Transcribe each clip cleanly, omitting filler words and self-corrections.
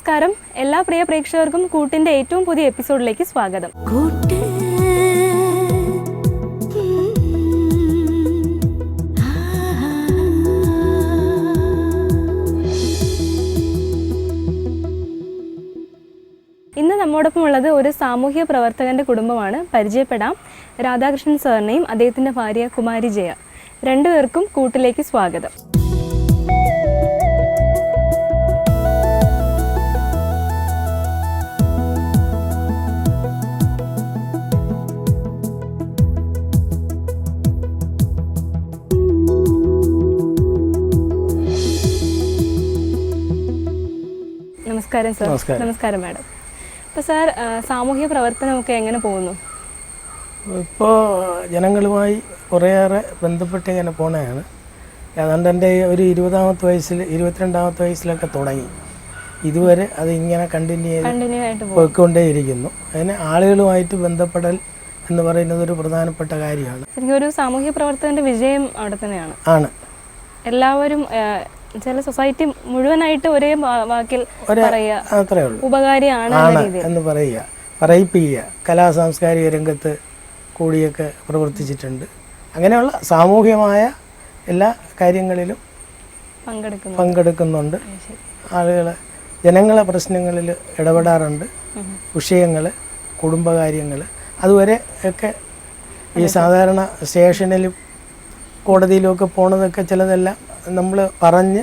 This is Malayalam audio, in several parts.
നമസ്കാരം, എല്ലാ പ്രിയ പ്രേക്ഷകർക്കും കൂട്ടിൻ്റെ ഏറ്റവും പുതിയ എപ്പിസോഡിലേക്ക് സ്വാഗതം. ഇന്ന് നമ്മോടൊപ്പം ഉള്ളത് ഒരു സാമൂഹ്യ പ്രവർത്തകൻ്റെ കുടുംബമാണ്. പരിചയപ്പെടാം. രാധാകൃഷ്ണൻ സാറിനെയും അദ്ദേഹത്തിൻ്റെ ഭാര്യ കുമാരി ജയ. രണ്ടുപേർക്കും കൂട്ടിലേക്ക് സ്വാഗതം. നമസ്കാരം സാർ. നമസ്കാരം മാഡം. ഇപ്പോൾ സാർ, സാമൂഹ്യ പ്രവർത്തനമൊക്കെ എങ്ങനെ പോകുന്നു? ഇപ്പോൾ ജനങ്ങളുമായി കുറേയേറെ ബന്ധപ്പെട്ട് ഇങ്ങനെ പോണതാണ്. ഏതാണ്ട് എൻ്റെ ഒരു 22-ാമത്തെ വയസ്സിലൊക്കെ തുടങ്ങി. ഇതുവരെ അത് ഇങ്ങനെ കണ്ടിന്യൂ ആയിട്ട് പോയിക്കൊണ്ടേയിരിക്കുന്നു. അതിന് ആളുകളുമായിട്ട് ബന്ധപ്പെടൽ എന്ന് പറയുന്നത് ഒരു പ്രധാനപ്പെട്ട കാര്യമാണ്. ശരിക്കും ഒരു സാമൂഹ്യ പ്രവർത്തകൻ്റെ വിജയം അവിടെ തന്നെയാണ്. ആണ്. എല്ലാവരും ചില സൊസൈറ്റി മുഴുവനായിട്ട് ഒരേ വാക്കിൽ അത്രേ ഉള്ളൂ, ഉപകാരിയാണ് എന്ന് പറയിപ്പിക്കുക. കലാ സാംസ്കാരിക രംഗത്ത് കൂടിയൊക്കെ പ്രവർത്തിച്ചിട്ടുണ്ട്. അങ്ങനെയുള്ള സാമൂഹ്യമായ എല്ലാ കാര്യങ്ങളിലും പങ്കെടുക്കുന്നുണ്ട്. ആളുകൾ ജനങ്ങളെ പ്രശ്നങ്ങളിൽ ഇടപെടാറുണ്ട്. വിഷയങ്ങൾ, കുടുംബകാര്യങ്ങൾ, അതുവരെ ഒക്കെ ഈ സാധാരണ സ്റ്റേഷനിലും കോടതിയിലുമൊക്കെ പോണതൊക്കെ ചിലതെല്ലാം നമ്മൾ പറഞ്ഞ്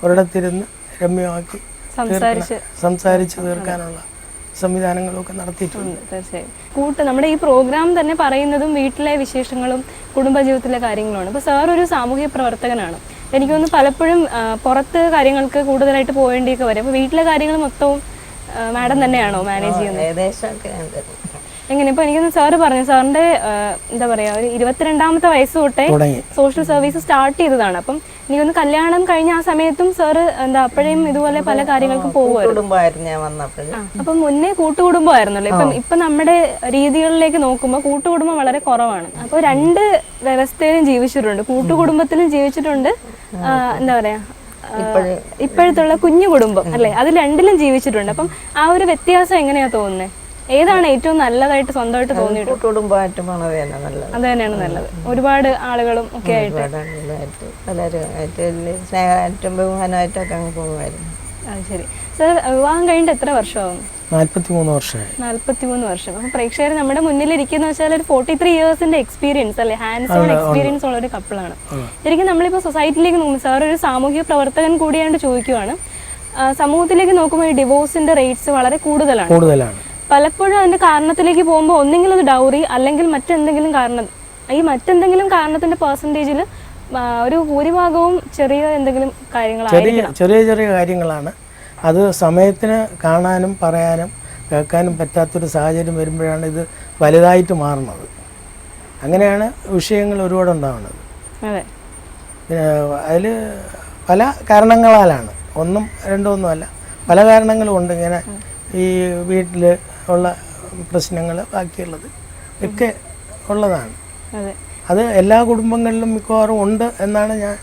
ഒരിടത്തിരുന്ന് രമ്യമാക്കി സംസാരിച്ച് തീർക്കാനുള്ള സംവിധാനങ്ങളൊക്കെ നടത്തിയിട്ടുണ്ട്. തീർച്ചയായും. നമ്മുടെ ഈ പ്രോഗ്രാം തന്നെ പറയുന്നതും വീട്ടിലെ വിശേഷങ്ങളും കുടുംബജീവിതത്തിലെ കാര്യങ്ങളുമാണ്. ഇപ്പോൾ സാർ ഒരു സാമൂഹ്യ പ്രവർത്തകനാണ്. എനിക്ക് തോന്നുന്നു പലപ്പോഴും പുറത്ത് കാര്യങ്ങൾക്ക് കൂടുതലായിട്ട് പോകേണ്ടിയൊക്കെ വരും. അപ്പോൾ വീട്ടിലെ കാര്യങ്ങൾ മൊത്തവും മാഡം തന്നെയാണോ മാനേജ് ചെയ്യുന്നത്? എങ്ങനെ? ഇപ്പോൾ എനിക്കൊന്ന് സാറ് പറഞ്ഞു, സാറിൻ്റെ എന്താ പറയുക, ഒരു 22-ാമത്തെ വയസ്സ് തൊട്ടേ സോഷ്യൽ സർവീസ് സ്റ്റാർട്ട് ചെയ്തതാണ്. അപ്പം എനിക്കൊന്ന് കല്യാണം കഴിഞ്ഞ ആ സമയത്തും സാറ് അപ്പോഴും ഇതുപോലെ പല കാര്യങ്ങൾക്കും പോകുമായിരുന്നു. അപ്പം മുന്നേ കൂട്ടുകുടുംബമായിരുന്നല്ലോ. ഇപ്പം നമ്മുടെ രീതികളിലേക്ക് നോക്കുമ്പോൾ കൂട്ടുകുടുംബം വളരെ കുറവാണ്. അപ്പോൾ രണ്ട് വ്യവസ്ഥയിലും ജീവിച്ചിട്ടുണ്ട്. കൂട്ടുകുടുംബത്തിലും ജീവിച്ചിട്ടുണ്ട്, എന്താ പറയാ, ഇപ്പോഴത്തുള്ള കുഞ്ഞു കുടുംബം അല്ലേ, അതിൽ രണ്ടിലും ജീവിച്ചിട്ടുണ്ട്. അപ്പം ആ ഒരു വ്യത്യാസം എങ്ങനെയാ തോന്നുന്നത്? ഏതാണ് ഏറ്റവും നല്ലതായിട്ട് സ്വന്തമായിട്ട് തോന്നിയിട്ട്? അത് തന്നെയാണ് നല്ലത്. ഒരുപാട് ആളുകളും ഒക്കെ ആയിട്ട് സ്നേഹമായിട്ടും ബഹുമാനമായിട്ടൊക്കെ അങ്ങ് പോകുമായിരുന്നു. അത് ശരി. സാർ, വിവാഹം കഴിഞ്ഞിട്ട് എത്ര വർഷമാകും? 43 വർഷമായി. 43 വർഷം. അപ്പം പ്രേക്ഷകർ നമ്മുടെ മുന്നിലിരിക്കുന്ന വെച്ചാൽ ഒരു 43 ഇയേഴ്സിന്റെ എക്സ്പീരിയൻസ് അല്ലെ, ഹാൻഡ്സ് ഓൺ എക്സ്പീരിയൻസ് ഉള്ള ഒരു കപ്പിളാണ്. ശരിക്കും നമ്മളിപ്പോൾ സൊസൈറ്റിയിലേക്ക് നോക്കുമ്പോൾ, സാർ ഒരു സാമൂഹ്യ പ്രവർത്തകൻ കൂടിയാണ്ട് ചോദിക്കുവാണ്, സമൂഹത്തിലേക്ക് നോക്കുമ്പോൾ ഈ ഡിവോഴ്സിന്റെ റേറ്റ്സ് വളരെ കൂടുതലാണ്. പലപ്പോഴും അതിന്റെ കാരണത്തിലേക്ക് പോകുമ്പോൾ ഒന്നെങ്കിൽ അത് ഡൗറി, അല്ലെങ്കിൽ മറ്റെന്തെങ്കിലും കാരണം. ഈ മറ്റെന്തെങ്കിലും കാരണത്തിന്റെ പെർസെൻറ്റേജിൽ ഒരു ഭൂരിഭാഗവും ചെറിയ എന്തെങ്കിലും ചെറിയ കാര്യങ്ങളാണ്. അത് സമയത്തിന് കാണാനും പറയാനും കേൾക്കാനും പറ്റാത്തൊരു സാഹചര്യം വരുമ്പോഴാണ് ഇത് വലുതായിട്ട് മാറുന്നത്. അങ്ങനെയാണ് വിഷയങ്ങൾ ഒരുപാടുണ്ടാവുന്നത്. പിന്നെ അതിൽ പല കാരണങ്ങളാലാണ്, ഒന്നും രണ്ടൊന്നുമല്ല, പല കാരണങ്ങളും ഉണ്ട്. ഇങ്ങനെ ഈ വീട്ടിൽ ഉള്ള പ്രശ്നങ്ങൾ ബാക്കിയുള്ളത് ഒക്കെ ഉള്ളതാണ്. അത് എല്ലാ കുടുംബങ്ങളിലും മിക്കവാറും ഉണ്ട് എന്നാണ് ഞാൻ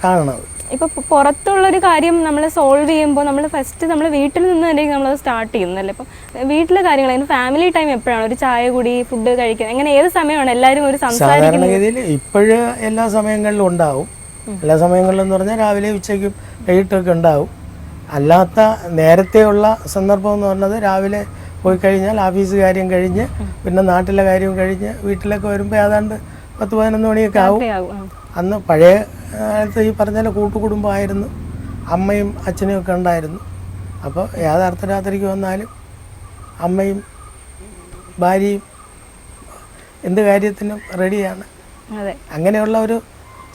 കാണുന്നത്. ഇപ്പൊ പുറത്തുള്ളൊരു കാര്യം നമ്മൾ സോൾവ് ചെയ്യുമ്പോൾ നമ്മൾ ഫസ്റ്റ് നമ്മൾ വീട്ടിൽ നിന്ന് തന്നെ നമ്മളത് സ്റ്റാർട്ട് ചെയ്യുന്നല്ലേ. ഇപ്പം വീട്ടിലെ കാര്യങ്ങൾ, അതിന് ഫാമിലി ടൈം എപ്പോഴാണ്? ഒരു ചായ കുടി, ഫുഡ് കഴിക്കുക, അങ്ങനെ ഏത് സമയമാണ് എല്ലാവരും ഒരു സാധാരണഗതിയിൽ? ഇപ്പോഴും എല്ലാ സമയങ്ങളിലും ഉണ്ടാവും. എല്ലാ സമയങ്ങളിലും എന്ന് പറഞ്ഞാൽ രാവിലെ, ഉച്ചയ്ക്കും വൈകിട്ടൊക്കെ ഉണ്ടാവും. അല്ലാത്ത നേരത്തെയുള്ള സന്ദർഭം എന്ന് പറഞ്ഞത് രാവിലെ പോയി കഴിഞ്ഞാൽ ഓഫീസ് കാര്യം കഴിഞ്ഞ് പിന്നെ നാട്ടിലെ കാര്യം കഴിഞ്ഞ് വീട്ടിലൊക്കെ വരുമ്പോൾ ഏതാണ്ട് 10-11 മണിയൊക്കെ ആവും. അന്ന് പഴയ കാലത്ത് ഈ പറഞ്ഞ കൂട്ടുകുടുംബമായിരുന്നു. അമ്മയും അച്ഛനും ഒക്കെ ഉണ്ടായിരുന്നു. അപ്പോൾ യാഥാർത്ഥ രാത്രിക്ക് വന്നാലും അമ്മയും ഭാര്യയും എന്ത് കാര്യത്തിനും റെഡിയാണ്. അങ്ങനെയുള്ള ഒരു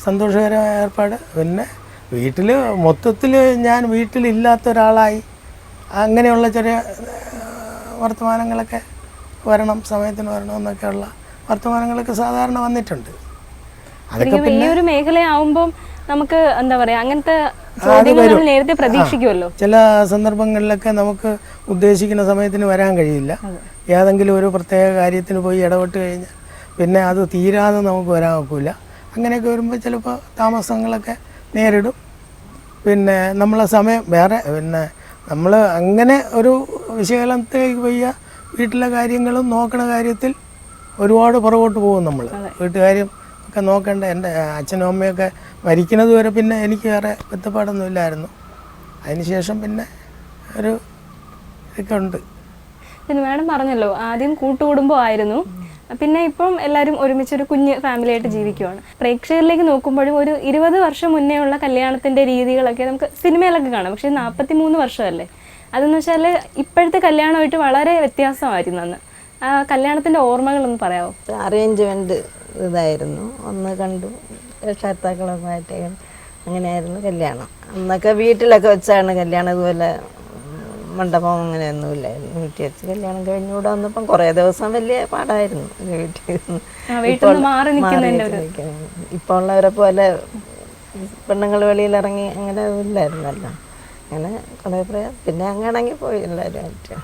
സന്തോഷകരമായ ഏർപ്പാട്. പിന്നെ വീട്ടിൽ മൊത്തത്തിൽ ഞാൻ വീട്ടിലില്ലാത്ത ഒരാളായി അങ്ങനെയുള്ള ചെറിയ വർത്തമാനങ്ങളൊക്കെ വരണം, സമയത്തിന് വരണം എന്നൊക്കെയുള്ള വർത്തമാനങ്ങളൊക്കെ സാധാരണ വന്നിട്ടുണ്ട്. അതൊക്കെ പിന്നെ ഒരു മേഖലയാവുമ്പോൾ നമുക്ക് എന്താ പറയുക, അങ്ങനത്തെ നേരത്തെ പ്രതീക്ഷിക്കുമല്ലോ. ചില സന്ദർഭങ്ങളിലൊക്കെ നമുക്ക് ഉദ്ദേശിക്കുന്ന സമയത്തിന് വരാൻ കഴിയില്ല. ഏതെങ്കിലും ഒരു പ്രത്യേക കാര്യത്തിന് പോയി ഇടപെട്ട് കഴിഞ്ഞാൽ പിന്നെ അത് തീരാതെ നമുക്ക് വരാൻ ഒക്കില്ല. അങ്ങനെയൊക്കെ വരുമ്പോൾ ചിലപ്പോൾ താമസങ്ങളൊക്കെ നേരിടും. പിന്നെ നമ്മളെ സമയം വേറെ പിന്നെ നമ്മൾ അങ്ങനെ ഒരു വിശകലനത്തിലേക്ക് പോയ വീട്ടിലെ കാര്യങ്ങളും നോക്കണ കാര്യത്തിൽ ഒരുപാട് പുറകോട്ട് പോകും നമ്മൾ. വീട്ടുകാര്യം ഒക്കെ നോക്കേണ്ട. എൻ്റെ അച്ഛനും അമ്മയൊക്കെ മരിക്കുന്നത് വരെ പിന്നെ എനിക്ക് വേറെ ബന്ധപ്പാടൊന്നും ഇല്ലായിരുന്നു. അതിനുശേഷം പിന്നെ ഒരു ഇതൊക്കെ ഉണ്ട്. പിന്നെ മാഡം പറഞ്ഞല്ലോ ആദ്യം കൂട്ടുകുടുംബമായിരുന്നു, പിന്നെ ഇപ്പം എല്ലാവരും ഒരുമിച്ചൊരു കുഞ്ഞ് ഫാമിലി ആയിട്ട് ജീവിക്കുവാണ്. പ്രേക്ഷകരിലേക്ക് നോക്കുമ്പോഴും ഒരു 20 വർഷം മുന്നേ ഉള്ള കല്യാണത്തിൻ്റെ രീതികളൊക്കെ നമുക്ക് സിനിമയിലൊക്കെ കാണാം. പക്ഷേ 43 വർഷമല്ലേ. അതെന്ന് വെച്ചാൽ ഇപ്പോഴത്തെ കല്യാണമായിട്ട് വളരെ വ്യത്യാസമായിരുന്നു അന്ന്. ആ കല്യാണത്തിൻ്റെ ഓർമ്മകളൊന്ന് പറയാമോ? അറേഞ്ച്മെൻറ്റ് ഇതായിരുന്നു. ഒന്ന് കണ്ടു രക്ഷകർത്താക്കളൊക്കെ ആയിട്ട് അങ്ങനെയായിരുന്നു കല്യാണം. അന്നൊക്കെ വീട്ടിലൊക്കെ വെച്ചാണ് കല്യാണം. ഇതുപോലെ മണ്ഡപം അങ്ങനെയൊന്നുമില്ലായിരുന്നു. വീട്ടിൽ വെച്ച് കല്യാണം കഴിഞ്ഞൂടെ വന്നപ്പം കുറേ ദിവസം വലിയ പാടായിരുന്നു വീട്ടിൽ മാറി നിൽക്കുന്നത്. ഇപ്പോൾ ഉള്ളവരെ പോലെ പെണ്ണുങ്ങൾ വെളിയിലിറങ്ങി അങ്ങനെ ഇല്ലായിരുന്നല്ലോ. അങ്ങനെ കുറേ പിന്നെ അങ്ങനെയാണെങ്കിൽ പോയി എല്ലാവരുമായിട്ട്.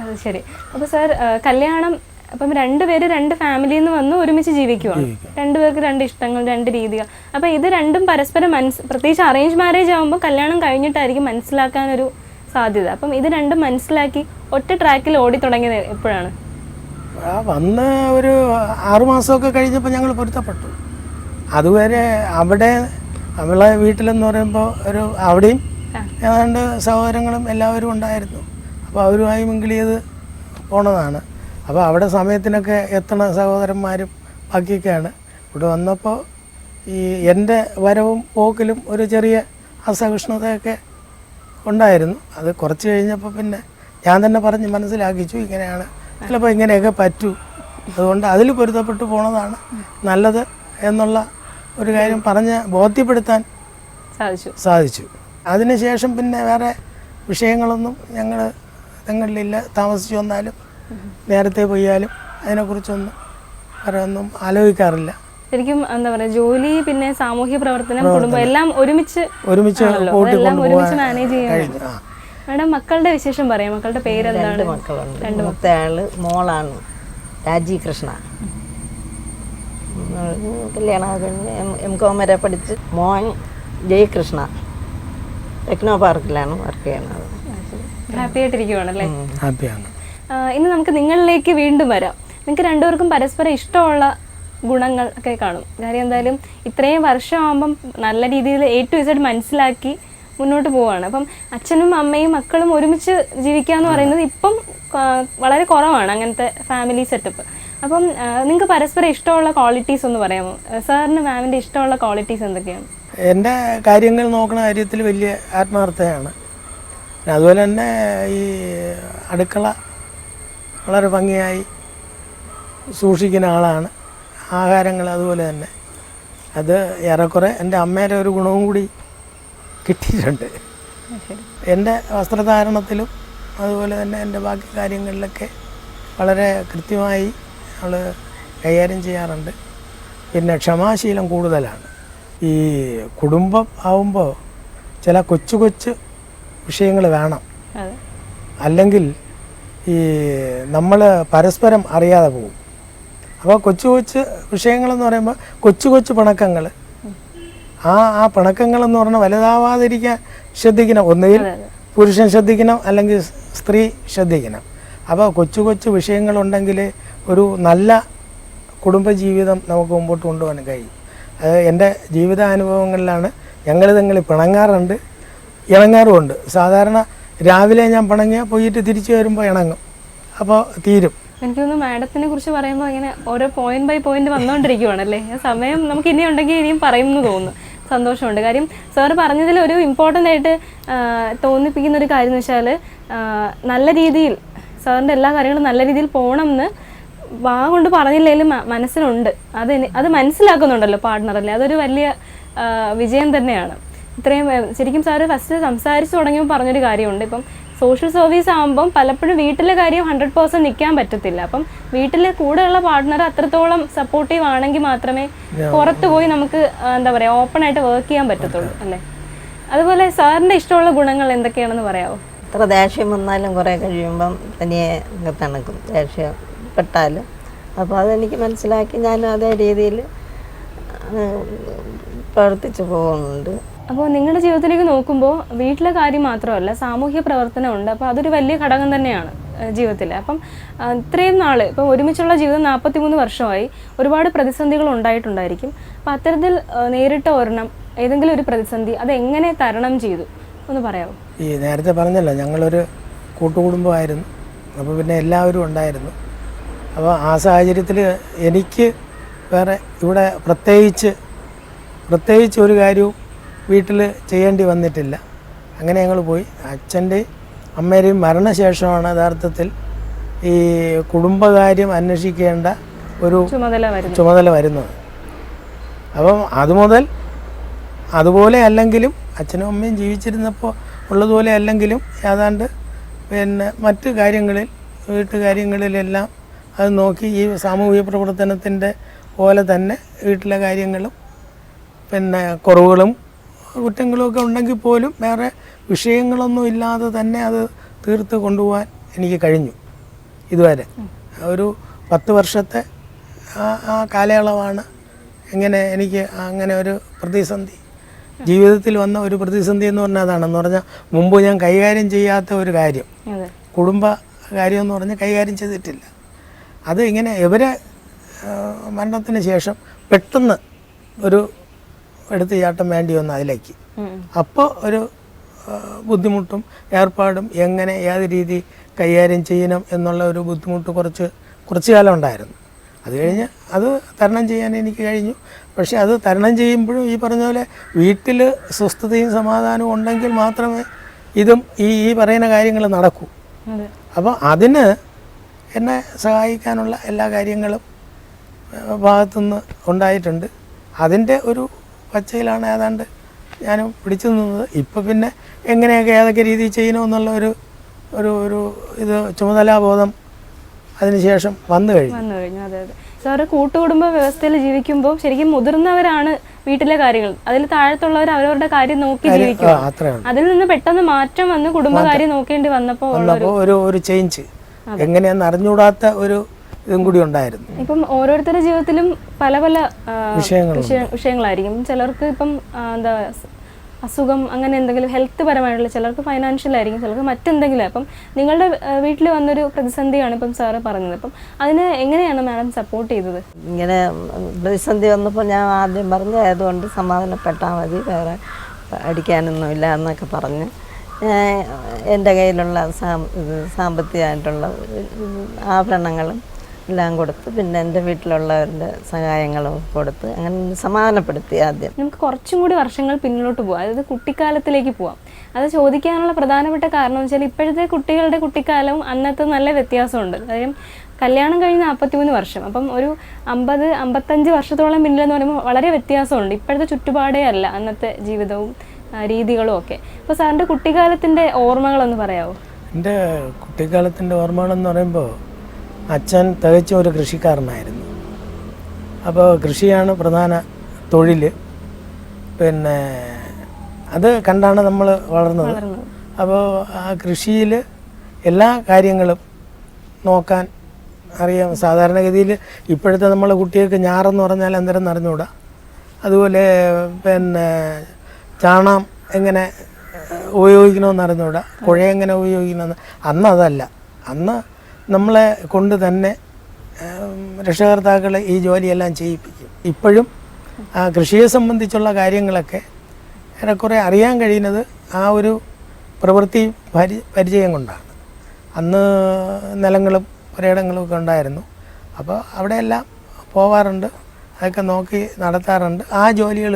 അത് ശരി. അപ്പോൾ സാർ കല്യാണം അപ്പം രണ്ടുപേര് രണ്ട് ഫാമിലിയിൽ നിന്ന് വന്ന് ഒരുമിച്ച് ജീവിക്കുവാണ്. രണ്ടുപേർക്ക് രണ്ട് ഇഷ്ടങ്ങൾ, രണ്ട് രീതികൾ. അപ്പം ഇത് രണ്ടും പരസ്പരം പ്രത്യേകിച്ച് അറേഞ്ച് മാരേജ് ആകുമ്പോൾ കല്യാണം കഴിഞ്ഞിട്ടായിരിക്കും മനസ്സിലാക്കാനൊരു സാധ്യത. അപ്പം ഇത് രണ്ടും മനസ്സിലാക്കി ഒറ്റ ട്രാക്കിൽ ഓടി തുടങ്ങിയത് എപ്പോഴാണ്? വന്ന് ഒരു 6 മാസമൊക്കെ കഴിഞ്ഞപ്പോൾ ഞങ്ങൾ പൊരുത്തപ്പെട്ടു. അതുവരെ അവിടെ അവളെ വീട്ടിലെന്ന് പറയുമ്പോൾ അവിടെയും ഏതാണ്ട് സഹോദരങ്ങളും എല്ലാവരും ഉണ്ടായിരുന്നു. അപ്പോൾ അവരുമായി മിങ്കിൾ ചെയ്ത് പോണതാണ്. അപ്പോൾ അവിടെ സമയത്തിനൊക്കെ എത്തണ സഹോദരന്മാരും ബാക്കിയൊക്കെയാണ്. ഇവിടെ വന്നപ്പോൾ ഈ എൻ്റെ വരവും പോക്കിലും ഒരു ചെറിയ അസഹിഷ്ണുതയൊക്കെ ഉണ്ടായിരുന്നു. അത് കുറച്ച് കഴിഞ്ഞപ്പോൾ പിന്നെ ഞാൻ തന്നെ പറഞ്ഞ് മനസ്സിലാക്കിച്ചു, ഇങ്ങനെയാണ്, ചിലപ്പോൾ ഇങ്ങനെയൊക്കെ പറ്റൂ, അതുകൊണ്ട് അതിൽ പൊരുത്തപ്പെട്ടു പോണതാണ് നല്ലത് എന്നുള്ള ഒരു കാര്യം പറഞ്ഞ് ബോധ്യപ്പെടുത്താൻ സാധിച്ചു. അതിനുശേഷം പിന്നെ വേറെ വിഷയങ്ങളൊന്നും ഞങ്ങളിലില്ല. താമസിച്ചു വന്നാലും നേരത്തെ പോയാലും അതിനെക്കുറിച്ചൊന്നും വേറെ ഒന്നും ആലോചിക്കാറില്ല. ശരിക്കും എന്താ പറയുക, ജോലി പിന്നെ സാമൂഹ്യ പ്രവർത്തനം, കുടുംബം എല്ലാം ഒരുമിച്ച് മാനേജ് ചെയ്യാൻ. മാഡം മക്കളുടെ വിശേഷം പറയാം. മക്കളുടെ പേരെന്താണ്? 2 മക്കളുണ്ട്. മൂത്തയാള് മോളാണ് രാജി കൃഷ്ണ. കല്യാണം കഴിഞ്ഞ് M.Com വരെ പഠിച്ച്. മോൻ ജയകൃഷ്ണ ടെക്നോ പാർക്കിലാണ് വർക്ക് ചെയ്യുന്നത്. ഹാപ്പി ആയിട്ടിരിക്കുവാണല്ലേ? ഹാപ്പിയാണ്. ഇനി നമുക്ക് നിങ്ങളിലേക്ക് വീണ്ടും വരാം. നിങ്ങൾക്ക് രണ്ടുപേർക്കും പരസ്പരം ഇഷ്ടമുള്ള ഗുണങ്ങൾ ഒക്കെ കാണും. കാര്യം എന്തായാലും ഇത്രയും വർഷമാകുമ്പം നല്ല രീതിയിൽ A to Z മനസ്സിലാക്കി മുന്നോട്ട് പോവുകയാണ്. അപ്പം അച്ഛനും അമ്മയും മക്കളും ഒരുമിച്ച് ജീവിക്കുക എന്ന് പറയുന്നത് ഇപ്പം വളരെ കുറവാണ്, അങ്ങനത്തെ ഫാമിലി സെറ്റപ്പ്. അപ്പം നിങ്ങൾക്ക് പരസ്പരം ഇഷ്ടമുള്ള ക്വാളിറ്റീസ് ഒന്ന് പറയാമോ? സാറിന് മാമിൻ്റെ ഇഷ്ടമുള്ള ക്വാളിറ്റീസ് എന്തൊക്കെയാണ്? എൻ്റെ കാര്യങ്ങൾ നോക്കുന്ന കാര്യത്തിൽ വലിയ ആത്മാർത്ഥതയാണ്. അതുപോലെ തന്നെ ഈ അടുക്കള വളരെ ഭംഗിയായി സൂക്ഷിക്കുന്ന ആളാണ്. ആഹാരങ്ങൾ അതുപോലെ തന്നെ. അത് ഏറെക്കുറെ എൻ്റെ അമ്മയുടെ ഒരു ഗുണവും കൂടി കിട്ടിയിട്ടുണ്ട്. എൻ്റെ വസ്ത്രധാരണത്തിലും അതുപോലെ തന്നെ എൻ്റെ ബാക്കി കാര്യങ്ങളിലൊക്കെ വളരെ കൃത്യമായി അവൾ കൈകാര്യം ചെയ്യാറുണ്ട്. പിന്നെ ക്ഷമാശീലം കൂടുതലാണ്. ഈ കുടുംബം ആവുമ്പോൾ ചില കൊച്ചു കൊച്ചു വിഷയങ്ങൾ വേണം, അല്ലെങ്കിൽ ഈ നമ്മൾ പരസ്പരം അറിയാതെ പോകും. അപ്പോൾ കൊച്ചു കൊച്ചു വിഷയങ്ങളെന്ന് പറയുമ്പോൾ കൊച്ചു കൊച്ചു പിണക്കങ്ങൾ, ആ പിണക്കങ്ങളെന്ന് പറഞ്ഞാൽ വലുതാവാതിരിക്കാൻ ശ്രദ്ധിക്കണം. ഒന്നുകിൽ പുരുഷൻ ശ്രദ്ധിക്കണം, അല്ലെങ്കിൽ സ്ത്രീ ശ്രദ്ധിക്കണം. അപ്പോൾ കൊച്ചു കൊച്ചു വിഷയങ്ങളുണ്ടെങ്കിൽ ഒരു നല്ല കുടുംബജീവിതം നമുക്ക് മുമ്പോട്ട് കൊണ്ടുപോകാൻ കഴിയും. അത് എൻ്റെ ജീവിതാനുഭവങ്ങളിലാണ്. ഞങ്ങൾ തങ്ങളിൽ പിണങ്ങാറുണ്ട്, ഇണങ്ങാറുമുണ്ട്. സാധാരണ രാവിലെ ഞാൻ പിണങ്ങിയാൽ പോയിട്ട് തിരിച്ചു വരുമ്പോൾ ഇണങ്ങും, അപ്പോൾ തീരും. എനിക്ക് തോന്നുന്നു മാഡത്തിനെ കുറിച്ച് പറയുമ്പോൾ ഇങ്ങനെ ഓരോ പോയിന്റ് ബൈ പോയിന്റ് വന്നുകൊണ്ടിരിക്കുവാണല്ലേ. ആ സമയം നമുക്ക് ഇനി ഉണ്ടെങ്കിൽ ഇനിയും പറയുമെന്ന് തോന്നുന്നു. സന്തോഷമുണ്ട്. കാര്യം സാറ് പറഞ്ഞതിൽ ഒരു ഇമ്പോർട്ടൻ്റ് ആയിട്ട് തോന്നിപ്പിക്കുന്ന ഒരു കാര്യം എന്ന് വെച്ചാൽ, നല്ല രീതിയിൽ സാറിൻ്റെ എല്ലാ കാര്യങ്ങളും നല്ല രീതിയിൽ പോകണം എന്ന് വാ കൊണ്ട് പറഞ്ഞില്ലെങ്കിലും മനസ്സിലുണ്ട്. അത് മനസ്സിലാക്കുന്നുണ്ടല്ലോ പാർട്ട്ണറല്ലേ. അതൊരു വലിയ വിജയം തന്നെയാണ്. ഇത്രയും ശരിക്കും സാറ് ഫസ്റ്റ് സംസാരിച്ച് തുടങ്ങിയപ്പോൾ പറഞ്ഞൊരു കാര്യമുണ്ട്. ഇപ്പം സോഷ്യൽ സർവീസ് ആകുമ്പം പലപ്പോഴും വീട്ടിലെ കാര്യം 100% നിൽക്കാൻ പറ്റത്തില്ല. അപ്പം വീട്ടിലെ കൂടെയുള്ള പാർട്ട്ണർ അത്രത്തോളം സപ്പോർട്ടീവ് ആണെങ്കിൽ മാത്രമേ പുറത്ത് പോയി നമുക്ക് എന്താ പറയുക ഓപ്പൺ ആയിട്ട് വർക്ക് ചെയ്യാൻ പറ്റത്തുള്ളൂ അല്ലേ. അതുപോലെ സാറിൻ്റെ ഇഷ്ടമുള്ള ഗുണങ്ങൾ എന്തൊക്കെയാണെന്ന് പറയാമോ? എത്ര ദേഷ്യം വന്നാലും കുറേ കഴിയുമ്പം തനിയെ തണുക്കും ദേഷ്യം പെട്ടാലും. അപ്പോൾ അതെനിക്ക് മനസ്സിലാക്കി ഞാനും അതേ രീതിയിൽ പ്രവർത്തിച്ചു പോകുന്നുണ്ട്. അപ്പോൾ നിങ്ങളുടെ ജീവിതത്തിലേക്ക് നോക്കുമ്പോൾ വീട്ടിലെ കാര്യം മാത്രമല്ല, സാമൂഹ്യ പ്രവർത്തനമുണ്ട്. അപ്പോൾ അതൊരു വലിയ ഘടകം തന്നെയാണ് ജീവിതത്തിൽ. അപ്പം ഇത്രയും നാൾ ഇപ്പോൾ ഒരുമിച്ചുള്ള ജീവിതം 43 വർഷമായി, ഒരുപാട് പ്രതിസന്ധികൾ ഉണ്ടായിട്ടുണ്ടായിരിക്കും. അപ്പോൾ അത്തരത്തിൽ നേരിട്ട ഒരെണ്ണം, ഏതെങ്കിലും ഒരു പ്രതിസന്ധി, അത് എങ്ങനെ തരണം ചെയ്തു ഒന്ന് പറയാമോ? ഈ നേരത്തെ പറഞ്ഞല്ലോ, ഞങ്ങളൊരു കൂട്ടുകുടുംബമായിരുന്നു. അപ്പോൾ പിന്നെ എല്ലാവരും ഉണ്ടായിരുന്നു. അപ്പോൾ ആ സാഹചര്യത്തിൽ എനിക്ക് വേറെ ഇവിടെ പ്രത്യേകിച്ച് ഒരു കാര്യവും വീട്ടിൽ ചെയ്യേണ്ടി വന്നിട്ടില്ല. അങ്ങനെ ഞങ്ങൾ പോയി. അച്ഛൻ്റെയും അമ്മയുടെയും മരണശേഷമാണ് യഥാർത്ഥത്തിൽ ഈ കുടുംബകാര്യം അന്വേഷിക്കേണ്ട ഒരു ചുമതല വരുന്നത്. അപ്പം അതുപോലെ അല്ലെങ്കിലും അച്ഛനും അമ്മയും ജീവിച്ചിരുന്നപ്പോൾ ഉള്ളതുപോലെ അല്ലെങ്കിലും ഏതാണ്ട് പിന്നെ മറ്റ് കാര്യങ്ങളിൽ, വീട്ടുകാര്യങ്ങളിലെല്ലാം അത് നോക്കി ഈ സാമൂഹിക പ്രവർത്തനത്തിൻ്റെ പോലെ തന്നെ വീട്ടിലെ കാര്യങ്ങളും പിന്നെ കുറവുകളും കുറ്റങ്ങളുമൊക്കെ ഉണ്ടെങ്കിൽ പോലും വേറെ വിഷയങ്ങളൊന്നും ഇല്ലാതെ തന്നെ അത് തീർത്ത് കൊണ്ടുപോകാൻ എനിക്ക് കഴിഞ്ഞു. ഇതുവരെ ഒരു 10 വർഷത്തെ ആ കാലയളവാണ് എങ്ങനെ എനിക്ക് അങ്ങനെ ഒരു പ്രതിസന്ധി ജീവിതത്തിൽ വന്ന ഒരു പ്രതിസന്ധി എന്ന് പറഞ്ഞാൽ അതാണെന്ന് പറഞ്ഞാൽ, മുമ്പ് ഞാൻ കൈകാര്യം ചെയ്യാത്ത ഒരു കാര്യം, കുടുംബ കാര്യം എന്ന് പറഞ്ഞാൽ കൈകാര്യം ചെയ്തിട്ടില്ല. അത് ഇങ്ങനെ ഇവരെ മരണത്തിന് ശേഷം പെട്ടെന്ന് ഒരു എടുത്തുചാട്ടം വേണ്ടി വന്നു അതിലേക്ക്. അപ്പോൾ ഒരു ബുദ്ധിമുട്ടും ഏർപ്പാടും എങ്ങനെ ഏത് രീതി കൈകാര്യം ചെയ്യണം എന്നുള്ള ഒരു ബുദ്ധിമുട്ട് കുറച്ച് കാലം ഉണ്ടായിരുന്നു. അത് കഴിഞ്ഞ് അത് തരണം ചെയ്യാൻ എനിക്ക് കഴിഞ്ഞു. പക്ഷേ അത് തരണം ചെയ്യുമ്പോഴും ഈ പറഞ്ഞ പോലെ വീട്ടിൽ സ്വസ്ഥതയും സമാധാനവും ഉണ്ടെങ്കിൽ മാത്രമേ ഇതും ഈ പറയുന്ന കാര്യങ്ങൾ നടക്കൂ. അപ്പോൾ അതിന് എന്നെ സഹായിക്കാനുള്ള എല്ലാ കാര്യങ്ങളും ഭാഗത്തുനിന്ന് ഉണ്ടായിട്ടുണ്ട്. അതിൻ്റെ ഒരു പച്ചയിലാണ് ഏതാണ്ട് ഞാനും പിടിച്ചു നിന്നത്. ഇപ്പം പിന്നെ എങ്ങനെയൊക്കെ ഏതൊക്കെ രീതിയിൽ ചെയ്യണമെന്നുള്ള ഒരു ചുമതലാബോധം അതിനുശേഷം വന്നു കഴിഞ്ഞു. അതെ അതെ. സാറ് കൂട്ടുകുടുംബ വ്യവസ്ഥയിൽ ജീവിക്കുമ്പോൾ ശരിക്കും മുതിർന്നവരാണ് വീട്ടിലെ കാര്യങ്ങൾ, അതിൽ താഴത്തുള്ളവർ അവരവരുടെ കാര്യം നോക്കി ജീവിക്കും. അതിൽ നിന്ന് പെട്ടെന്ന് മാറ്റം വന്ന് കുടുംബകാര്യം നോക്കേണ്ടി വന്നപ്പോൾ ഒരു ചേഞ്ച് എങ്ങനെയാന്ന് അറിഞ്ഞുകൂടാത്ത ഒരു ഇതും കൂടി ഉണ്ടായിരുന്നു. ഇപ്പം ഓരോരുത്തരുടെ ജീവിതത്തിലും പല പല വിഷയങ്ങളായിരിക്കും. ചിലർക്ക് ഇപ്പം എന്താ അസുഖം, അങ്ങനെ എന്തെങ്കിലും ഹെൽത്ത് പരമായിട്ടുള്ള, ചിലർക്ക് ഫൈനാൻഷ്യൽ ആയിരിക്കും, ചിലർക്ക് മറ്റെന്തെങ്കിലും. അപ്പം നിങ്ങളുടെ വീട്ടിൽ വന്നൊരു പ്രതിസന്ധിയാണ് ഇപ്പം സാറ് പറഞ്ഞത്. അപ്പം അതിന് എങ്ങനെയാണ് മാഡം സപ്പോർട്ട് ചെയ്തത്? ഇങ്ങനെ പ്രതിസന്ധി വന്നപ്പോൾ ഞാൻ ആദ്യം പറഞ്ഞു ആയതുകൊണ്ട് സമാധാനപ്പെട്ടാൽ മതി, വേറെ അടിക്കാനൊന്നുമില്ല എന്നൊക്കെ പറഞ്ഞ് എൻ്റെ കയ്യിലുള്ള സാമ്പത്തികമായിട്ടുള്ള ആഭരണങ്ങളും എല്ലാം കൊടുത്ത്, പിന്നെ എൻ്റെ വീട്ടിലുള്ളവരുടെ സഹായങ്ങളും കൊടുത്ത് അങ്ങനെ സമാധാനപ്പെടുത്തി. ആദ്യം നമുക്ക് കുറച്ചും കൂടി വർഷങ്ങൾ പിന്നിലോട്ട് പോകാം, അതായത് കുട്ടിക്കാലത്തിലേക്ക് പോവാം. അത് ചോദിക്കാനുള്ള പ്രധാനപ്പെട്ട കാരണം എന്ന് വെച്ചാൽ ഇപ്പോഴത്തെ കുട്ടികളുടെ കുട്ടിക്കാലവും അന്നത്തെ നല്ല വ്യത്യാസമുണ്ട്. കാര്യം കല്യാണം കഴിഞ്ഞ് 43 വർഷം, അപ്പം ഒരു 50-55 വർഷത്തോളം പിന്നിലെന്ന് പറയുമ്പോൾ വളരെ വ്യത്യാസമുണ്ട്. ഇപ്പോഴത്തെ ചുറ്റുപാടേ അല്ല അന്നത്തെ ജീവിതവും രീതികളും ഒക്കെ. അപ്പോൾ സാറിൻ്റെ കുട്ടിക്കാലത്തിൻ്റെ ഓർമ്മകളൊന്ന് പറയാമോ? എൻ്റെ കുട്ടിക്കാലത്തിൻ്റെ ഓർമ്മകളെന്ന് പറയുമ്പോൾ അച്ഛൻ തികച്ചും ഒരു കൃഷിക്കാരനായിരുന്നു. അപ്പോൾ കൃഷിയാണ് പ്രധാന തൊഴിൽ. പിന്നെ അത് കണ്ടാണ് നമ്മൾ വളർന്നത്. അപ്പോൾ ആ കൃഷിയിൽ എല്ലാ കാര്യങ്ങളും നോക്കാൻ അറിയാം. സാധാരണഗതിയിൽ ഇപ്പോഴത്തെ നമ്മളെ കുട്ടികൾക്ക് ഞാറെന്ന് പറഞ്ഞാൽ എന്തരം അറിഞ്ഞുകൂടാ. അതുപോലെ പിന്നെ ചാണം എങ്ങനെ ഉപയോഗിക്കണമെന്ന് അറിഞ്ഞുകൂടാ, കുഴ എങ്ങനെ ഉപയോഗിക്കണമെന്ന്. അന്ന് അതല്ല. അന്ന് നമ്മളെ കൊണ്ട് തന്നെ രക്ഷകർത്താക്കൾ ഈ ജോലിയെല്ലാം ചെയ്യിപ്പിക്കും. ഇപ്പോഴും ആ കൃഷിയെ സംബന്ധിച്ചുള്ള കാര്യങ്ങളൊക്കെ ഏറെക്കുറെ അറിയാൻ കഴിയുന്നത് ആ ഒരു പ്രവൃത്തി പരിചയം കൊണ്ടാണ്. അന്ന് നിലങ്ങളും പുരയിടങ്ങളും ഒക്കെ ഉണ്ടായിരുന്നു. അപ്പോൾ അവിടെയെല്ലാം പോവാറുണ്ട്, അതൊക്കെ നോക്കി നടത്താറുണ്ട്, ആ ജോലികൾ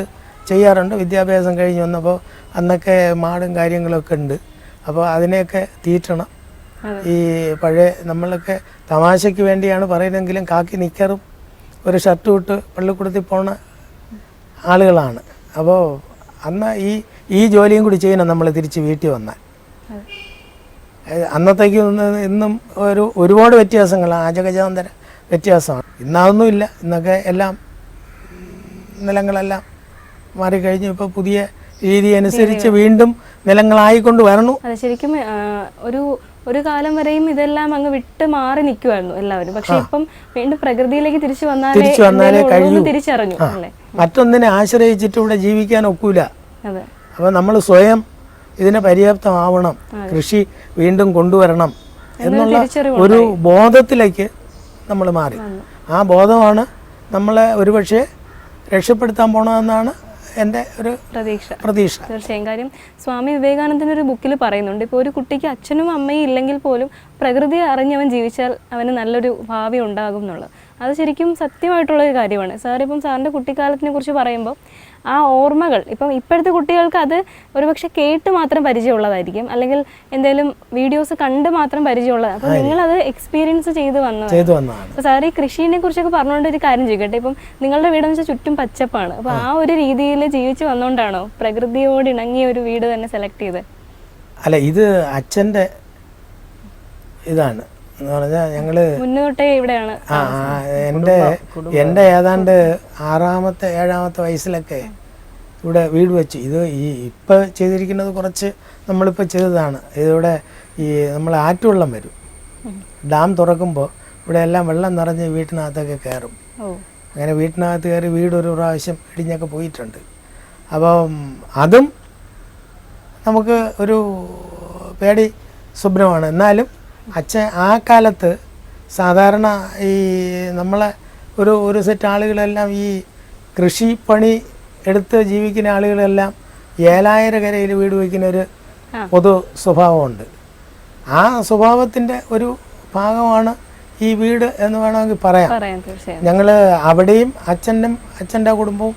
ചെയ്യാറുണ്ട്. വിദ്യാഭ്യാസം കഴിഞ്ഞ് വന്നപ്പോൾ അന്നൊക്കെ മാടും കാര്യങ്ങളൊക്കെ ഉണ്ട്. അപ്പോൾ അതിനെയൊക്കെ തീറ്റണം. ഈ പഴയ നമ്മളൊക്കെ തമാശയ്ക്ക് വേണ്ടിയാണ് പറയുന്നതെങ്കിലും കാക്കി നിക്കറും ഒരു ഷർട്ടും ഇട്ട് പള്ളിക്കൂടത്തിൽ പോണ ആളുകളാണ്. അപ്പോൾ അന്ന് ഈ ജോലിയും കൂടി ചെയ്യണം നമ്മൾ തിരിച്ച് വീട്ടിൽ വന്നാൽ. അന്നത്തേക്ക് ഇന്നും ഒരുപാട് വ്യത്യാസങ്ങളാണ്, ആജഗജാന്തര വ്യത്യാസമാണ്. ഇന്നതൊന്നുമില്ല. ഇന്നൊക്കെ എല്ലാം നിലങ്ങളെല്ലാം മാറിക്കഴിഞ്ഞു. ഇപ്പോൾ പുതിയ രീതി അനുസരിച്ച് വീണ്ടും നിലങ്ങളായിക്കൊണ്ട് വരണു. അതെ, ശരിക്കും ഒരു കാലം വരെയും ഇതെല്ലാം അങ്ങ് വിട്ട് മാറി നിൽക്കുമായിരുന്നു എല്ലാവരും. പക്ഷെ ഇപ്പം വീണ്ടും പ്രകൃതിയിലേക്ക് തിരിച്ചു വന്നാലേ കഴിയൂ, തിരിച്ചറിഞ്ഞു. മറ്റൊന്നിനെ ആശ്രയിച്ചിട്ട് ഇവിടെ ജീവിക്കാൻ ഒക്കൂല. അപ്പോൾ നമ്മൾ സ്വയം ഇതിന് പര്യാപ്തമാവണം, കൃഷി വീണ്ടും കൊണ്ടുവരണം എന്നുള്ള ഒരു ബോധത്തിലേക്ക് നമ്മൾ മാറി. ആ ബോധമാണ് നമ്മളെ ഒരുപക്ഷെ രക്ഷപ്പെടുത്താൻ പോണമെന്നാണ് എൻ്റെ ഒരു പ്രതീക്ഷ. തീർച്ചയായും. കാര്യം സ്വാമി വിവേകാനന്ദൻ്റെ ഒരു ബുക്കിൽ പറയുന്നുണ്ട്, ഇപ്പോൾ ഒരു കുട്ടിക്ക് അച്ഛനും അമ്മയും ഇല്ലെങ്കിൽ പോലും പ്രകൃതിയെ അറിഞ്ഞവൻ ജീവിച്ചാൽ അവന് നല്ലൊരു ഭാവി ഉണ്ടാകും എന്നുള്ളത്. അത് ശരിക്കും സത്യമായിട്ടുള്ളൊരു കാര്യമാണ്. സാറിപ്പം സാറിൻ്റെ കുട്ടിക്കാലത്തിനെ കുറിച്ച് പറയുമ്പോൾ ആ ഓർമ്മകൾ ഇപ്പോഴത്തെ കുട്ടികൾക്ക് അത് ഒരുപക്ഷെ കേട്ട് മാത്രം പരിചയമുള്ളതായിരിക്കും, അല്ലെങ്കിൽ എന്തെങ്കിലും വീഡിയോസ് കണ്ട് മാത്രം പരിചയമുള്ളത്. അപ്പം നിങ്ങളത് എക്സ്പീരിയൻസ് ചെയ്ത് വന്നതാണ്. അപ്പോൾ സാർ ഈ കൃഷിനെ കുറിച്ചൊക്കെ പറഞ്ഞുകൊണ്ട് ഒരു കാര്യം ചെയ്യട്ടെ. ഇപ്പം നിങ്ങളുടെ വീടെന്ന് വെച്ചാൽ ചുറ്റും പച്ചപ്പാണ്. അപ്പോൾ ആ ഒരു രീതിയിൽ ജീവിച്ച് വന്നുകൊണ്ടാണോ പ്രകൃതിയോട് ഇണങ്ങിയ ഒരു വീട് തന്നെ സെലക്ട് ചെയ്ത്? അല്ല, ഇത് അച്ഛൻ്റെ ഇതാണ് എന്ന് പറഞ്ഞാൽ ഞങ്ങള് മുന്നോട്ടേ ഇവിടെയാണ്. എൻ്റെ ഏതാണ്ട് 6-ാമത്തെ 7-ാമത്തെ വയസ്സിലൊക്കെ ഇവിടെ വീട് വെച്ച്. ഇത് ഇപ്പം ചെയ്തിരിക്കുന്നത് കുറച്ച് നമ്മളിപ്പോൾ ചെയ്തതാണ്. ഇതിവിടെ നമ്മൾ ആറ്റുവെള്ളം വരും, ഡാം തുറക്കുമ്പോൾ ഇവിടെ എല്ലാം വെള്ളം നിറഞ്ഞ് വീട്ടിനകത്തൊക്കെ കയറും. അങ്ങനെ വീട്ടിനകത്ത് കയറി വീടൊരു പ്രാവശ്യം ഇടിഞ്ഞൊക്കെ പോയിട്ടുണ്ട്. അപ്പം അതും നമുക്ക് ഒരു പേടി സ്വപ്നമാണ്. എന്നാലും അച്ഛൻ ആ കാലത്ത് സാധാരണ ഈ നമ്മളെ ഒരു സെറ്റ് ആളുകളെല്ലാം ഈ കൃഷിപ്പണി എടുത്ത് ജീവിക്കുന്ന ആളുകളെല്ലാം ഏലായരകരയിൽ വീട് വയ്ക്കുന്ന ഒരു പൊതു സ്വഭാവമുണ്ട്. ആ സ്വഭാവത്തിൻ്റെ ഒരു ഭാഗമാണ് ഈ വീട് എന്ന് വേണമെങ്കിൽ പറയാം. ഞങ്ങൾ അവിടെയും അച്ഛൻ്റെ കുടുംബവും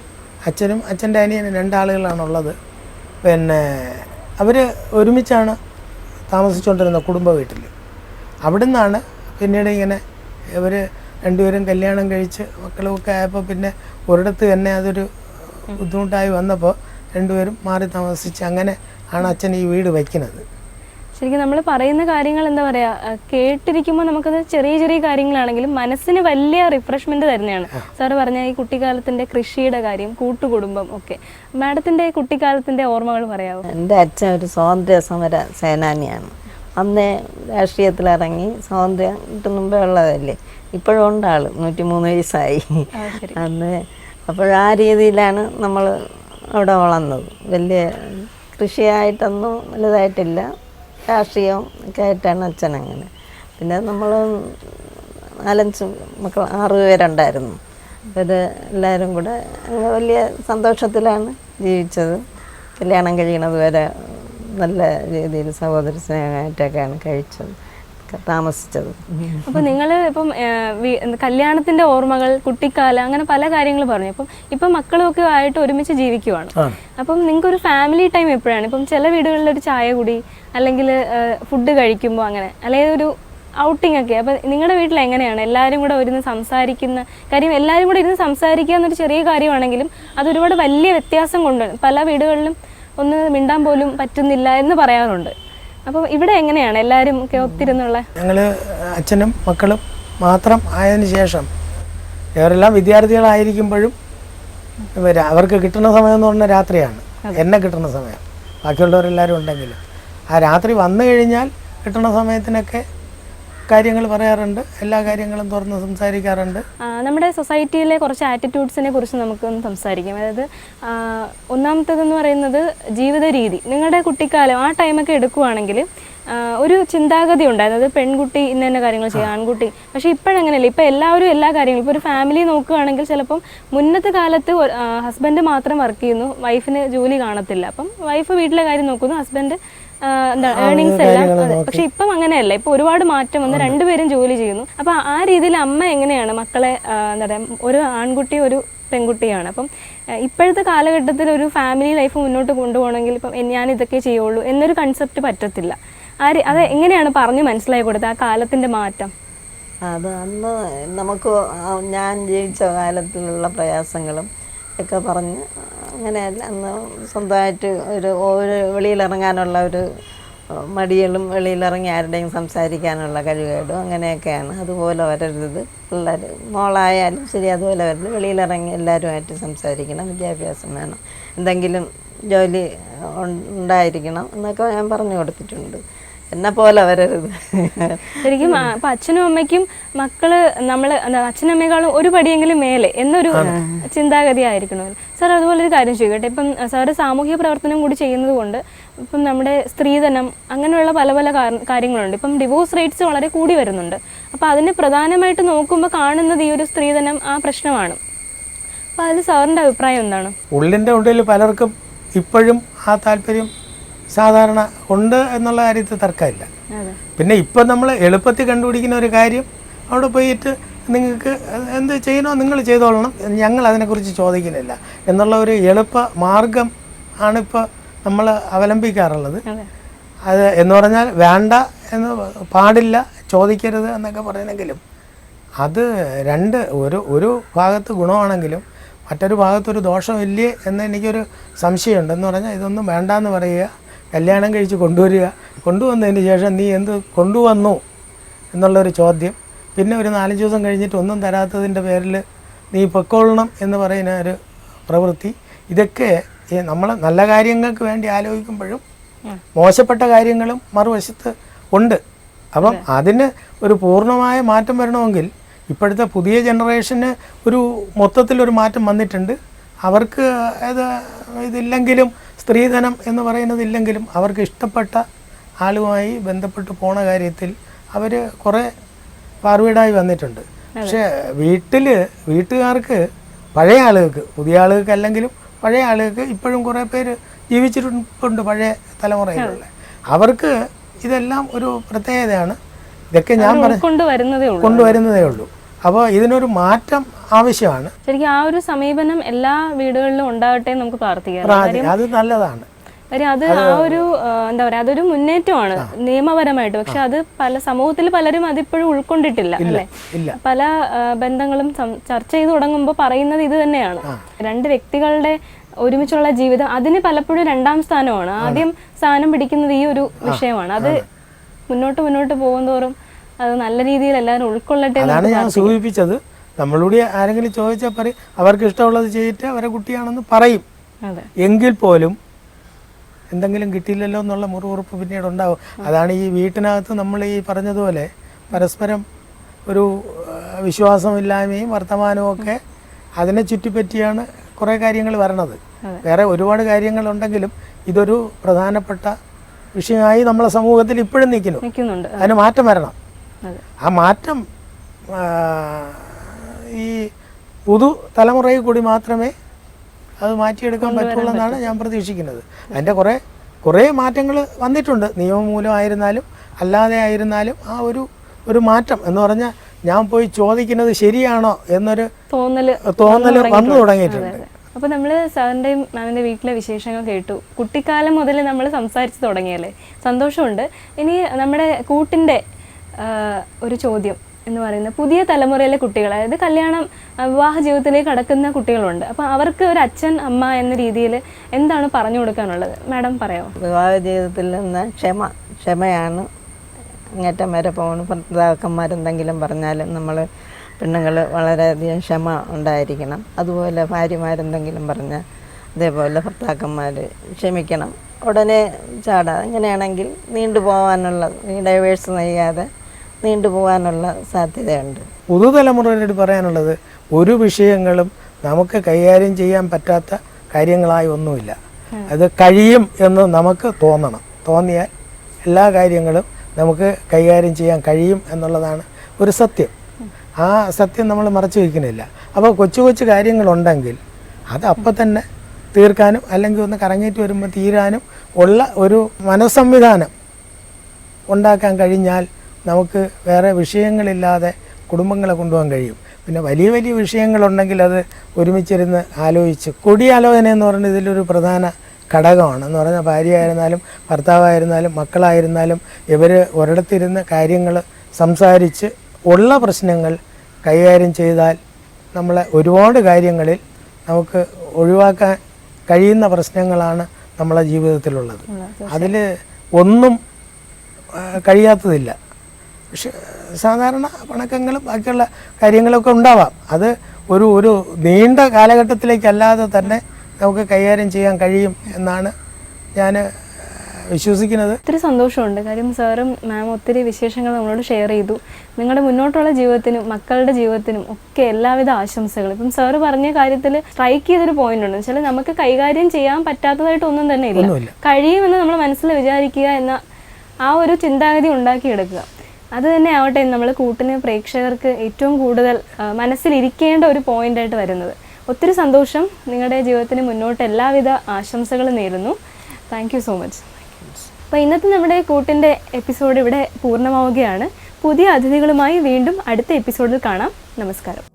അച്ഛനും അച്ഛൻ്റെ അനിയനും 2 ആളുകളാണുള്ളത്. പിന്നെ അവർ ഒരുമിച്ചാണ് താമസിച്ചുകൊണ്ടിരുന്ന കുടുംബ വീട്ടിൽ. അവിടെ നിന്നാണ് പിന്നീട് ഇങ്ങനെ ഇവർ 2 പേരും കല്യാണം കഴിച്ച് മക്കളുമൊക്കെ ആയപ്പോൾ പിന്നെ ഒരിടത്ത് തന്നെ അതൊരു ബുദ്ധിമുട്ടായി വന്നപ്പോൾ 2 പേരും മാറി താമസിച്ച് അങ്ങനെ ആണ് അച്ഛൻ ഈ വീട് വയ്ക്കുന്നത്. ശരിക്കും നമ്മൾ പറയുന്ന കാര്യങ്ങൾ എന്താ പറയുക, കേട്ടിരിക്കുമ്പോൾ നമുക്കത് ചെറിയ ചെറിയ കാര്യങ്ങളാണെങ്കിലും മനസ്സിന് വലിയ റിഫ്രഷ്മെൻറ്റ് തരുന്നതാണ്. സാറ് പറഞ്ഞ ഈ കുട്ടിക്കാലത്തിൻ്റെ കൃഷിയുടെ കാര്യം, കൂട്ടുകുടുംബം ഒക്കെ. മാഡത്തിൻ്റെ കുട്ടിക്കാലത്തിൻ്റെ ഓർമ്മകൾ പറയാമോ? എൻ്റെ അച്ഛൻ ഒരു സ്വാതന്ത്ര്യ സമര സേനാനിയാണ്. അന്നേ രാഷ്ട്രീയത്തിലിറങ്ങി സ്വാതന്ത്ര്യം കിട്ടുന്ന മുമ്പേ ഉള്ളതല്ലേ. ഇപ്പോഴും ഉണ്ട് ആൾ, 103 വയസ്സായി അന്ന്. അപ്പോഴാ രീതിയിലാണ് നമ്മൾ അവിടെ വളർന്നത്. വലിയ കൃഷിയായിട്ടൊന്നും വലുതായിട്ടില്ല, രാഷ്ട്രീയം ഒക്കെ ആയിട്ടാണ് അച്ഛൻ അങ്ങനെ. പിന്നെ നമ്മൾ 4-5 മക്കൾ 6 പേരുണ്ടായിരുന്നു. അവർ എല്ലാവരും കൂടെ വലിയ സന്തോഷത്തിലാണ് ജീവിച്ചത്. കല്യാണം കഴിയണത് വരെ നല്ല രീതിയിൽ സഹോദര സ്നേഹമായിട്ടൊക്കെയാണ് കഴിച്ചത്, താമസിച്ചത്. അപ്പോൾ നിങ്ങൾ ഇപ്പം കല്യാണത്തിൻ്റെ ഓർമ്മകൾ, കുട്ടിക്കാലം, അങ്ങനെ പല കാര്യങ്ങൾ പറഞ്ഞു. ഇപ്പം മക്കളുമൊക്കെ ആയിട്ട് ഒരുമിച്ച് ജീവിക്കുവാണ്. അപ്പം നിങ്ങൾക്കൊരു ഫാമിലി ടൈം എപ്പോഴാണ്? ഇപ്പം ചില വീടുകളിലൊരു ചായ കുടി, അല്ലെങ്കിൽ ഫുഡ് കഴിക്കുമ്പോൾ അങ്ങനെ, അല്ലെങ്കിൽ ഒരു ഔട്ടിംഗ് ഒക്കെ. അപ്പം നിങ്ങളുടെ വീട്ടിൽ എങ്ങനെയാണ് എല്ലാവരും കൂടെ ഇരുന്ന് സംസാരിക്കുന്ന കാര്യം? എല്ലാവരും കൂടെ ഇരുന്ന് സംസാരിക്കുക എന്നൊരു ചെറിയ കാര്യമാണെങ്കിലും അതൊരുപാട് വലിയ വ്യത്യാസം കൊണ്ടുവരും. പല വീടുകളിലും ഒന്ന് മിണ്ടാൻ പോലും പറ്റുന്നില്ല എന്ന് പറയാറുണ്ട്. അപ്പം ഇവിടെ എങ്ങനെയാണ് എല്ലാവരും ഒക്കെ ഒത്തിരുന്നുള്ള? ഞങ്ങൾ അച്ഛനും മക്കളും മാത്രം ആയതിനു ശേഷം ഇവരെല്ലാം വിദ്യാർത്ഥികളായിരിക്കുമ്പോഴും അവർക്ക് കിട്ടുന്ന സമയം എന്ന് പറഞ്ഞാൽ രാത്രിയാണ്. എന്നെ കിട്ടുന്ന സമയം, ബാക്കിയുള്ളവരെല്ലാവരും ഉണ്ടെങ്കിലും ആ രാത്രി വന്നു കഴിഞ്ഞാൽ കിട്ടുന്ന സമയത്തിനൊക്കെ കാര്യങ്ങൾ പറയാറുണ്ട്, എല്ലാ കാര്യങ്ങളും തുറന്ന് സംസാരിക്കാറുണ്ട്. നമ്മുടെ സൊസൈറ്റിയിലെ കുറച്ച് ആറ്റിറ്റ്യൂഡ്സിനെ കുറിച്ച് നമുക്കൊന്ന് സംസാരിക്കാം. അതായത് ഒന്നാമത്തേതെന്ന് പറയുന്നത് ജീവിത രീതി. നിങ്ങളുടെ കുട്ടിക്കാലം ആ ടൈമൊക്കെ എടുക്കുവാണെങ്കിൽ ഒരു ചിന്താഗതി ഉണ്ടായിരുന്നു, അത് പെൺകുട്ടി ഇന്ന കാര്യങ്ങൾ ചെയ്യുക, ആൺകുട്ടി. പക്ഷേ ഇപ്പോഴങ്ങനെയല്ല. ഇപ്പം എല്ലാവരും എല്ലാ കാര്യങ്ങളും, ഇപ്പോൾ ഒരു ഫാമിലി നോക്കുകയാണെങ്കിൽ ചിലപ്പം മുന്നത്തെ കാലത്ത് ഹസ്ബൻഡ് മാത്രം വർക്ക് ചെയ്യുന്നു, വൈഫിന് ജോലി കാണത്തില്ല. അപ്പം വൈഫ് വീട്ടിലെ കാര്യം നോക്കുന്നു, ഹസ്ബൻഡ് ഏർണിങ്സ് എല്ലാം. പക്ഷെ ഇപ്പം അങ്ങനെയല്ല. ഇപ്പൊ ഒരുപാട് മാറ്റം വന്ന് 2 പേരും ജോലി ചെയ്യുന്നു. അപ്പൊ ആ രീതിയിൽ അമ്മ എങ്ങനെയാണ് മക്കളെ, എന്താ പറയുക, ഒരു ആൺകുട്ടി ഒരു പെൺകുട്ടിയാണ്. അപ്പം ഇപ്പോഴത്തെ കാലഘട്ടത്തിൽ ഒരു ഫാമിലി ലൈഫ് മുന്നോട്ട് കൊണ്ടുപോകണമെങ്കിൽ ഇപ്പം ഞാൻ ഇതൊക്കെ ചെയ്യുള്ളൂ എന്നൊരു കൺസെപ്റ്റ് പറ്റത്തില്ല. അത് എങ്ങനെയാണ് പറഞ്ഞു മനസ്സിലാക്കി കൊടുത്തത് ആ കാലത്തിന്റെ മാറ്റം? അത് അന്ന് നമുക്ക് ഞാൻ ജീവിച്ച കാലത്തിലുള്ള പ്രയാസങ്ങളും ഒക്കെ പറഞ്ഞ് അങ്ങനെയല്ല. അന്ന് സ്വന്തമായിട്ട് ഒരു വെളിയിലിറങ്ങാനുള്ള ഒരു മടികളും വെളിയിലിറങ്ങി ആരുടെയും സംസാരിക്കാനുള്ള കഴിവേടും അങ്ങനെയൊക്കെയാണ്. അതുപോലെ വരരുത് പിള്ളേർ, മോളായാലും ശരി അതുപോലെ വരരുത്. വെളിയിലിറങ്ങി എല്ലാവരുമായിട്ട് സംസാരിക്കണം, വിദ്യാഭ്യാസം വേണം, എന്തെങ്കിലും ജോലി ഉണ്ടായിരിക്കണം എന്നൊക്കെ ഞാൻ പറഞ്ഞു കൊടുത്തിട്ടുണ്ട്. എന്നെ പോലെ വരരുത്. ശരിക്കും അപ്പൊ അച്ഛനും അമ്മയ്ക്കും മക്കള് നമ്മള് അച്ഛനും അമ്മയെക്കാളും ഒരു പടിയെങ്കിലും മേലെ എന്നൊരു ചിന്താഗതി ആയിരിക്കണമല്ലോ. സാർ അതുപോലെ ഒരു കാര്യം ചോദിക്കട്ടെ, ഇപ്പം സാറ് സാമൂഹ്യ പ്രവർത്തനം കൂടി ചെയ്യുന്നത് കൊണ്ട് ഇപ്പം നമ്മുടെ സ്ത്രീധനം അങ്ങനെയുള്ള പല പല കാര്യങ്ങളുണ്ട്. ഇപ്പം ഡിവോഴ്സ് റേറ്റ്സ് വളരെ കൂടി വരുന്നുണ്ട്. അപ്പം അതിന് പ്രധാനമായിട്ട് നോക്കുമ്പോൾ കാണുന്നത് ഈ ഒരു സ്ത്രീധനം ആ പ്രശ്നമാണ്. അപ്പം അതിൽ സാറിൻ്റെ അഭിപ്രായം എന്താണ്? ഉള്ളിൻ്റെ ഉള്ളിൽ പലർക്കും ഇപ്പോഴും ആ താല്പര്യം സാധാരണ ഉണ്ട് എന്നുള്ള കാര്യത്തിൽ തർക്കമില്ല. പിന്നെ ഇപ്പം നമ്മൾ എളുപ്പത്തിൽ കണ്ടുപിടിക്കുന്ന ഒരു കാര്യം, അവിടെ പോയിട്ട് നിങ്ങൾക്ക് എന്ത് ചെയ്യണോ നിങ്ങൾ ചെയ്തോളണം, ഞങ്ങൾ അതിനെക്കുറിച്ച് ചോദിക്കുന്നില്ല എന്നുള്ള ഒരു എളുപ്പ മാർഗം ആണിപ്പോൾ നമ്മൾ അവലംബിക്കാറുള്ളത്. അത് എന്ന് പറഞ്ഞാൽ വേണ്ട എന്ന് പാടില്ല, ചോദിക്കരുത് എന്നൊക്കെ പറയണമെങ്കിലും അത് ഒരു ഭാഗത്ത് ഗുണമാണെങ്കിലും മറ്റൊരു ഭാഗത്തൊരു ദോഷമില്ലേ എന്ന് എനിക്കൊരു സംശയമുണ്ട്. എന്ന് പറഞ്ഞാൽ ഇതൊന്നും വേണ്ടാന്ന് പറയുക, കല്യാണം കഴിച്ച് കൊണ്ടുവന്നതിന് ശേഷം നീ എന്ത് കൊണ്ടുവന്നു എന്നുള്ളൊരു ചോദ്യം, പിന്നെ ഒരു 4-5 ദിവസം കഴിഞ്ഞിട്ട് ഒന്നും തരാത്തതിൻ്റെ പേരിൽ നീ പൊക്കോളണം എന്ന് പറയുന്ന ഒരു പ്രവൃത്തി, ഇതൊക്കെ നമ്മൾ നല്ല കാര്യങ്ങൾക്ക് വേണ്ടി ആലോചിക്കുമ്പോഴും മോശപ്പെട്ട കാര്യങ്ങളും മറുവശത്ത് ഉണ്ട്. അപ്പം അതിന് ഒരു പൂർണ്ണമായ മാറ്റം വരണമെങ്കിൽ ഇപ്പോഴത്തെ പുതിയ ജനറേഷന് ഒരു മൊത്തത്തിലൊരു മാറ്റം വന്നിട്ടുണ്ട്. അവർക്ക് ഇതില്ലെങ്കിലും, സ്ത്രീധനം എന്ന് പറയുന്നത് ഇല്ലെങ്കിലും അവർക്ക് ഇഷ്ടപ്പെട്ട ആളുമായി ബന്ധപ്പെട്ട് പോണ കാര്യത്തിൽ അവർ കുറേ ഫാർവേഡായി വന്നിട്ടുണ്ട്. പക്ഷേ വീട്ടുകാർക്ക് പഴയ ആളുകൾക്ക്, പുതിയ ആളുകൾക്ക് അല്ലെങ്കിലും പഴയ ആളുകൾക്ക് ഇപ്പോഴും കുറേ പേര് ജീവിച്ചിട്ടുണ്ട് പഴയ തലമുറയിലുള്ള, അവർക്ക് ഇതെല്ലാം ഒരു പ്രത്യേകതയാണ്. ഇതൊക്കെ ഞാൻ കൊണ്ടുവരുന്നതേ ഉള്ളൂ. അപ്പോൾ ഇതിനൊരു മാറ്റം ആവശ്യമാണ്. ശരിക്കും ആ ഒരു സമീപനം എല്ലാ വീടുകളിലും ഉണ്ടാകട്ടെ എന്ന് നമുക്ക് പ്രാർത്ഥിക്കാം. അത് നല്ലതാണ്. കാര്യം അത് ആ ഒരു എന്താ പറയുക, അതൊരു മുന്നേറ്റമാണ് നിയമപരമായിട്ട്. പക്ഷെ അത് സമൂഹത്തിൽ പലരും അതിപ്പോഴും ഉൾക്കൊണ്ടിട്ടില്ല അല്ലേ. പല ബന്ധങ്ങളും ചർച്ച ചെയ്ത് തുടങ്ങുമ്പോൾ പറയുന്നത് ഇത് തന്നെയാണ്. രണ്ട് വ്യക്തികളുടെ ഒരുമിച്ചുള്ള ജീവിതം അതിന് പലപ്പോഴും 2ാം സ്ഥാനമാണ്. ആദ്യം സ്ഥാനം പിടിക്കുന്നത് ഈ ഒരു വിഷയമാണ്. അത് മുന്നോട്ട് പോകുന്തോറും അത് നല്ല രീതിയിൽ എല്ലാവരും ഉൾക്കൊള്ളട്ടെ. അതാണ് ഞാൻ സൂചിപ്പിച്ചത്. നമ്മളോട് ആരെങ്കിലും ചോദിച്ചാൽ പറയും അവർക്ക് ഇഷ്ടമുള്ളത് ചെയ്തിട്ട് അവരെ കുട്ടിയാണെന്ന് പറയും. എങ്കിൽ പോലും എന്തെങ്കിലും കിട്ടിയില്ലല്ലോ എന്നുള്ള മുറിവുറപ്പ് പിന്നീട് ഉണ്ടാവും. അതാണ് ഈ വീട്ടിനകത്ത് നമ്മൾ ഈ പറഞ്ഞതുപോലെ പരസ്പരം ഒരു വിശ്വാസമില്ലായ്മയും വർത്തമാനവും ഒക്കെ അതിനെ ചുറ്റിപ്പറ്റിയാണ് കുറേ കാര്യങ്ങൾ വരണത്. വേറെ ഒരുപാട് കാര്യങ്ങളുണ്ടെങ്കിലും ഇതൊരു പ്രധാനപ്പെട്ട വിഷയമായി നമ്മളെ സമൂഹത്തിൽ ഇപ്പോഴും നിൽക്കുന്നുണ്ട്. അതിന് മാറ്റം വരണം. ആ മാറ്റം ഈ പുതു തലമുറയിൽ കൂടി മാത്രമേ അത് മാറ്റിയെടുക്കാൻ പറ്റുള്ളൂ എന്നാണ് ഞാൻ പ്രതീക്ഷിക്കുന്നത്. അതിൻ്റെ കുറേ മാറ്റങ്ങൾ വന്നിട്ടുണ്ട്. നിയമം മൂലമായിരുന്നാലും അല്ലാതെ ആയിരുന്നാലും ആ ഒരു മാറ്റം എന്ന് പറഞ്ഞാൽ ഞാൻ പോയി ചോദിക്കുന്നത് ശരിയാണോ എന്നൊരു തോന്നൽ വന്നു തുടങ്ങിയിട്ടുണ്ട്. അപ്പോൾ നമ്മൾ സാറിൻ്റെയും മാമിൻ്റെ വീട്ടിലെ വിശേഷങ്ങൾ കേട്ടു. കുട്ടിക്കാലം മുതൽ നമ്മൾ സംസാരിച്ച് തുടങ്ങിയല്ലേ, സന്തോഷമുണ്ട്. ഇനി നമ്മുടെ കൂട്ടിൻ്റെ ഒരു ചോദ്യം എന്ന് പറയുന്നത് പുതിയ തലമുറയിലെ കുട്ടികൾ, അതായത് വിവാഹ ജീവിതത്തിലേക്ക് കടക്കുന്ന കുട്ടികളുണ്ട്. അപ്പോൾ അവർക്ക് ഒരു അച്ഛൻ അമ്മ എന്ന രീതിയിൽ എന്താണ് പറഞ്ഞു കൊടുക്കാനുള്ളത്? മാഡം പറയാമോ? വിവാഹ ജീവിതത്തിൽ നിന്ന് ക്ഷമയാണ് അങ്ങേറ്റം വരെ പോകണം. ഭർത്താക്കന്മാരെന്തെങ്കിലും പറഞ്ഞാലും നമ്മൾ പെണ്ണുങ്ങൾ വളരെയധികം ക്ഷമ ഉണ്ടായിരിക്കണം. അതുപോലെ ഭാര്യമാരെന്തെങ്കിലും പറഞ്ഞാൽ അതേപോലെ ഭർത്താക്കന്മാർ ക്ഷമിക്കണം, ഉടനെ ചാടാതെ. അങ്ങനെയാണെങ്കിൽ നീണ്ടുപോകാനുള്ള, ഡൈവേഴ്സ് ചെയ്യാതെ നീണ്ടുപോകാനുള്ള സാധ്യതയുണ്ട്. പുതുതലമുറയോട് പറയാനുള്ളത്, ഒരു വിഷയങ്ങളും നമുക്ക് കൈകാര്യം ചെയ്യാൻ പറ്റാത്ത കാര്യങ്ങളായി ഒന്നുമില്ല. അത് കഴിയും എന്ന് നമുക്ക് തോന്നിയാൽ എല്ലാ കാര്യങ്ങളും നമുക്ക് കൈകാര്യം ചെയ്യാൻ കഴിയും എന്നുള്ളതാണ് ഒരു സത്യം. ആ സത്യം നമ്മൾ മറച്ചു വയ്ക്കുന്നില്ല. അപ്പോൾ കൊച്ചു കാര്യങ്ങളുണ്ടെങ്കിൽ അത് അപ്പം തന്നെ തീർക്കാനും അല്ലെങ്കിൽ ഒന്ന് കറങ്ങിയിട്ട് വരുമ്പോൾ തീരാനും ഉള്ള ഒരു മനസ്സംവിധാനം ഉണ്ടാക്കാൻ കഴിഞ്ഞാൽ നമുക്ക് വേറെ വിഷയങ്ങളില്ലാതെ കുടുംബങ്ങളെ കൊണ്ടുപോകാൻ കഴിയും. പിന്നെ വലിയ വിഷയങ്ങളുണ്ടെങ്കിൽ അത് ഒരുമിച്ചിരുന്ന് ആലോചിച്ച്, കൂടിയാലോചന എന്ന് പറയുന്നത് ഇതിലൊരു പ്രധാന ഘടകമാണ്. എന്ന് പറഞ്ഞാൽ ഭാര്യയായിരുന്നാലും ഭർത്താവായിരുന്നാലും മക്കളായിരുന്നാലും ഇവർ ഒരിടത്തിരുന്ന് കാര്യങ്ങൾ സംസാരിച്ച് ഉള്ള പ്രശ്നങ്ങൾ കൈകാര്യം ചെയ്താൽ നമ്മളെ ഒരുപാട് കാര്യങ്ങളിൽ നമുക്ക് ഒഴിവാക്കാൻ കഴിയുന്ന പ്രശ്നങ്ങളാണ് നമ്മളെ ജീവിതത്തിലുള്ളത്. അതിൽ ഒന്നും കഴിയാത്തതില്ല. പക്ഷെ സാധാരണ പിണക്കങ്ങളും ബാക്കിയുള്ള കാര്യങ്ങളൊക്കെ ഉണ്ടാവാം. അത് ഒരു നീണ്ട കാലഘട്ടത്തിലേക്കല്ലാതെ തന്നെ നമുക്ക് കൈകാര്യം ചെയ്യാൻ കഴിയും എന്നാണ് ഞാൻ വിശ്വസിക്കുന്നത്. ഒത്തിരി സന്തോഷമുണ്ട്. കാര്യം സാറും മാം ഒത്തിരി വിശേഷങ്ങൾ നമ്മളോട് ഷെയർ ചെയ്തു. നിങ്ങളുടെ മുന്നോട്ടുള്ള ജീവിതത്തിനും മക്കളുടെ ജീവിതത്തിനും ഒക്കെ എല്ലാവിധ ആശംസകളും. ഇപ്പം സാറ് പറഞ്ഞ കാര്യത്തിൽ സ്ട്രൈക്ക് ചെയ്തൊരു പോയിന്റ് ഉണ്ട് വെച്ചാൽ നമുക്ക് കൈകാര്യം ചെയ്യാൻ പറ്റാത്തതായിട്ട് ഒന്നും തന്നെ ഇല്ല, കഴിയുമെന്ന് നമ്മൾ മനസ്സിൽ വിചാരിക്കുക എന്ന ആ ഒരു ചിന്താഗതി ഉണ്ടാക്കിയെടുക്കുക. അത് തന്നെ ആവട്ടെ നമ്മൾ കൂട്ടിന് പ്രേക്ഷകർക്ക് ഏറ്റവും കൂടുതൽ മനസ്സിലിരിക്കേണ്ട ഒരു പോയിന്റായിട്ട് വരുന്നത്. ഒത്തിരി സന്തോഷം. നിങ്ങളുടെ ജീവിതത്തിന് മുന്നോട്ട് എല്ലാവിധ ആശംസകളും നേരുന്നു. Thank you so much. അപ്പോൾ ഇന്നത്തെ നമ്മുടെ കൂട്ടിൻ്റെ എപ്പിസോഡ് ഇവിടെ പൂർണ്ണമാവുകയാണ്. പുതിയ അതിഥികളുമായി വീണ്ടും അടുത്ത എപ്പിസോഡിൽ കാണാം. നമസ്കാരം.